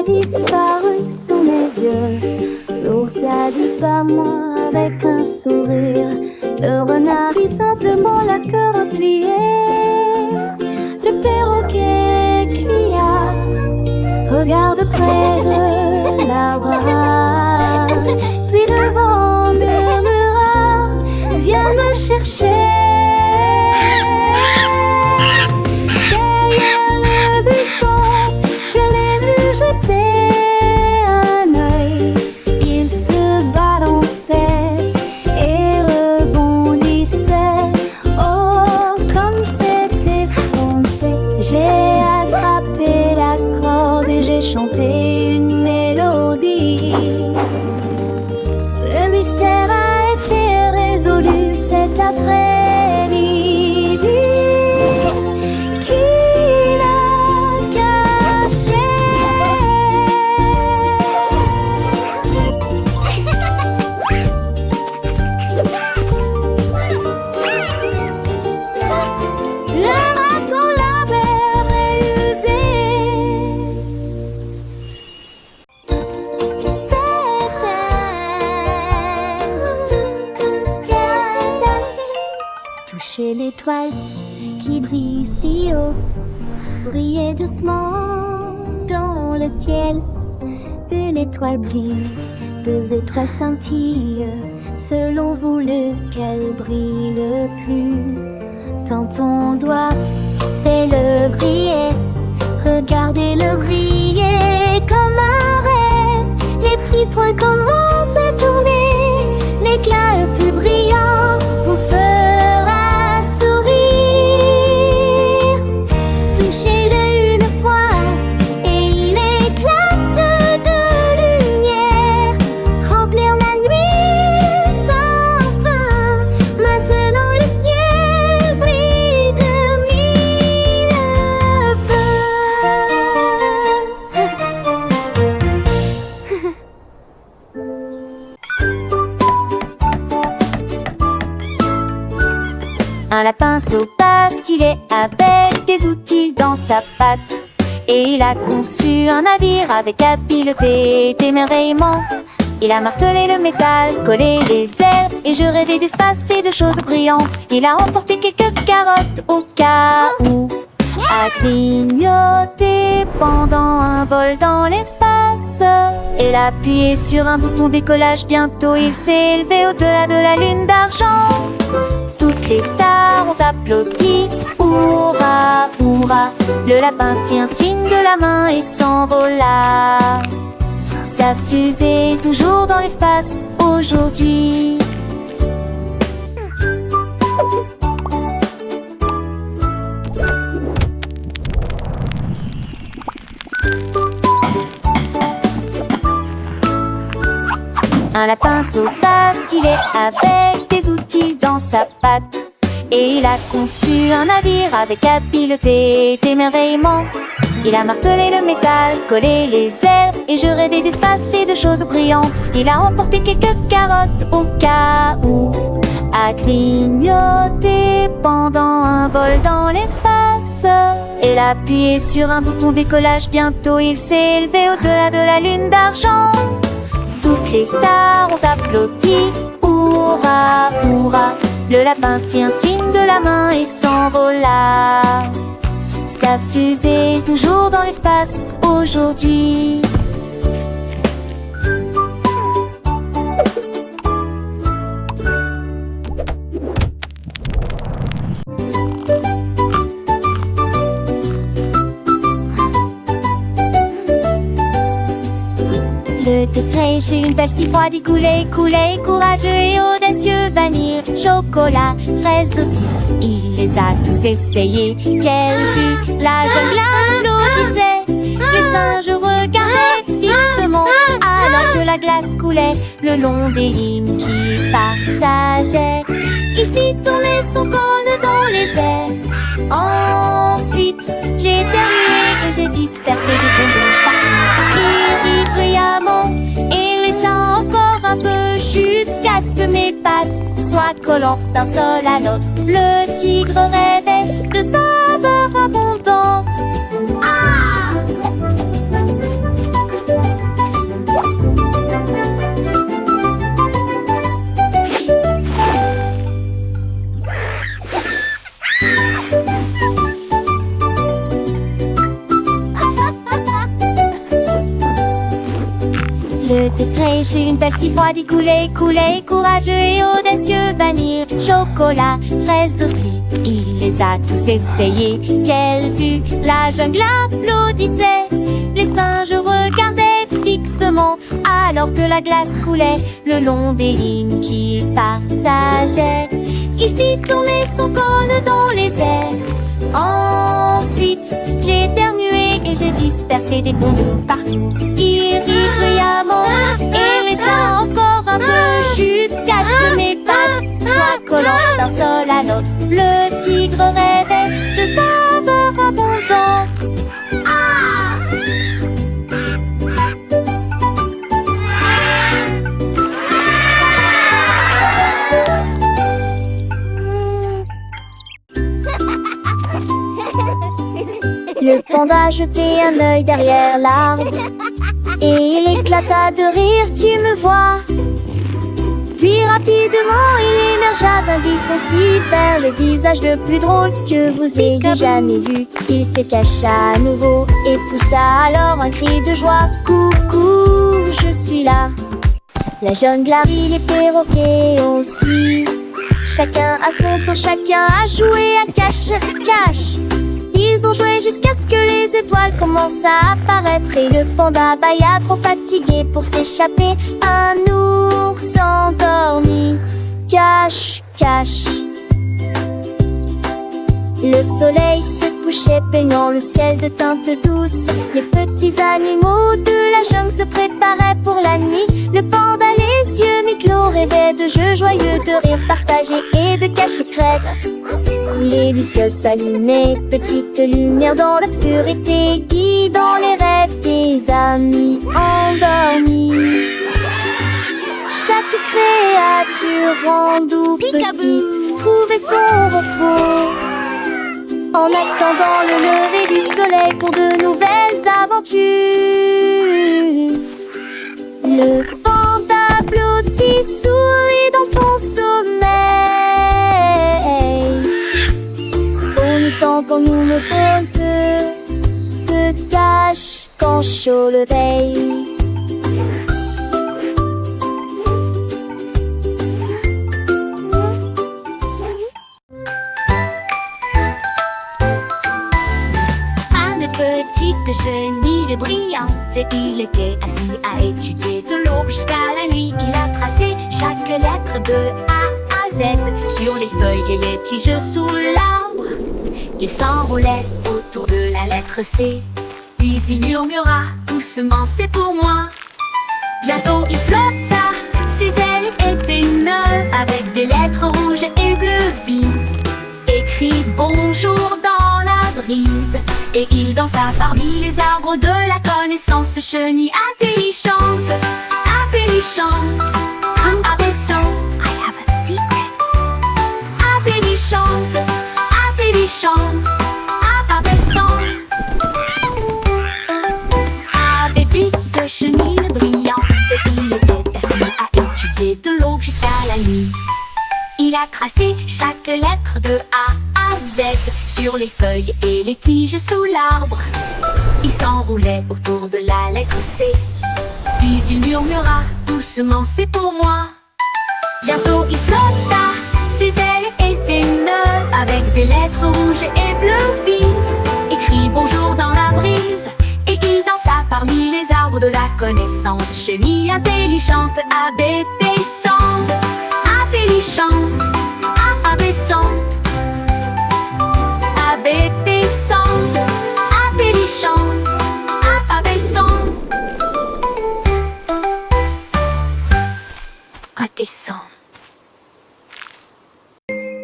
disparu sous mes yeux. L'ours a dit pas moi avec un sourire. Le renard dit simplement la queue repliée. Le perroquet cria, regarde près de l'arbre. Puis le vent murmura, viens me chercher. Derrière le buisson, je l'ai vu jeter un œil. Il se balançait et rebondissait. Oh, comme c'est effronté. J'ai attrapé la corde et j'ai chanté une mélodie. Le mystère a été résolu cet après-midi. Qui l'a caché? Le raton l'avait réusé. Toucher l'étoile qui brille si haut, brillait doucement dans le ciel. Une étoile brille, deux étoiles scintillent. Selon vous, lequel brille le plus? Tends ton doigt, fais-le briller. Regardez-le briller comme un rêve. Les petits points commencent à tourner. L'éclat le plus brillant vous fera sourire. Touchez-le une fois et il éclate de lumière. Remplir la nuit sans fin. Maintenant le ciel brille de mille feux. Un lapin sauvage stylé avec des outils dans sa patte. Et il a conçu un navire avec habileté et d'émerveillement. Il a martelé le métal, collé les airs et je rêvais d'espace et de choses brillantes. Il a emporté quelques carottes au cas où, a clignoté pendant un vol dans l'espace. Il a appuyé sur un bouton décollage, bientôt il s'est élevé au-delà de la lune d'argent. Toutes les stars ont applaudi, hurrah, hurrah. Le lapin fit un signe de la main et s'envola. Sa fusée est toujours dans l'espace aujourd'hui. Un lapin sauvage stylé avec des outils dans sa patte. Et il a conçu un navire avec habileté et d'émerveillement. Il a martelé le métal, collé les airs et je rêvais d'espace et de choses brillantes. Il a emporté quelques carottes au cas où, a clignoté pendant un vol dans l'espace. Il a appuyé sur un bouton décollage, bientôt il s'est élevé au-delà de la lune d'argent. Toutes les stars ont applaudi, hurrah, hurrah. Le lapin fit un signe de la main et s'envola. Sa fusée est toujours dans l'espace aujourd'hui. Le degré chez une belle si froide, il coulait, coulait, courageux et audacieux. Vanille, chocolat, fraises aussi, il les a tous essayés. Quelle vue, la jungle applaudissait. Les singes regardaient fixement alors que la glace coulait le long des lignes qu'il partageait. Il fit tourner son cône dans les airs. Ensuite, j'ai terminé et j'ai dispersé des bonbons partout. Il rit brillamment et lécha encore un peu jusqu'à ce que mes pattes soient collantes d'un sol à l'autre. Le tigre rêvait de saveurs abondantes. Ah! le thé fraîche et une belle si froide y coulait, coulait, courageux et audacieux, vanille, chocolat, fraises aussi. Il les a tous essayés. Quelle vue! La jungle applaudissait. Les singes regardaient fixement alors que la glace coulait le long des lignes qu'il partageait. Il fit tourner son cône dans les airs. Ensuite, j'ai éternué et j'ai dispersé des bonbons partout. Il rit bruyamment et les chats encore un peu jusqu'à ce que mes pattes soient collantes d'un sol à l'autre. Le tigre rêvait de saveurs abondantes. Le panda jetait un œil derrière l'arbre et il éclata de rire, tu me vois. Puis rapidement il émergea d'un buisson si vert, le visage le plus drôle que vous ayez jamais vu. Il se cacha à nouveau et poussa alors un cri de joie. Coucou, je suis là. La jungle arrive, les perroquets aussi. Chacun à son tour, chacun a joué à cache-cache. Ils ont joué jusqu'à ce que les étoiles commencent à apparaître et le panda bâilla trop fatigué pour s'échapper. Un ours endormi, cache, cache. Le soleil se couchait peignant le ciel de teintes douces. Les petits animaux de la jungle se préparaient pour la nuit. Le panda, les yeux mi-clos, rêvait de jeux joyeux, de rires partagés et de cache-crête. Les lucioles s'allumaient, petites lumières dans l'obscurité, guidant les rêves des amis endormis. Chaque créature rendue ou petite trouvait son repos en attendant le lever du soleil pour de nouvelles aventures. Le panda applaudit, sourit dans son sommeil. Tant qu'on nous me faune se cache quand chaud le veille. Une petite chenille brillante, il était assis à étudier de l'aube jusqu'à la nuit. Il a tracé chaque lettre de A à Z sur les feuilles et les tiges sous l'arbre. Il s'enroulait autour de la lettre C, puis il murmura doucement, c'est pour moi. Bientôt il flotta, ses ailes étaient neuves, avec des lettres rouges et bleues vives, écrit bonjour dans la brise. Et il dansa parmi les arbres de la connaissance, chenille intelligente, intelligente, comme abaissant. I have a secret. Intelligente, intelligente, abaissant. Avec de chenilles brillantes, il était assis à étudier de l'aube jusqu'à la nuit. Il a tracé chaque lettre de A à Z sur les feuilles et les tiges sous l'arbre. Il s'enroulait autour de la lettre C, puis il murmura doucement, c'est pour moi. Bientôt il flotta, ses ailes étaient neuves, avec des lettres rouges et bleues vives, écrit bonjour dans la brise. Et il dansa parmi les arbres de la connaissance, chenille intelligente, abaissante, intelligente,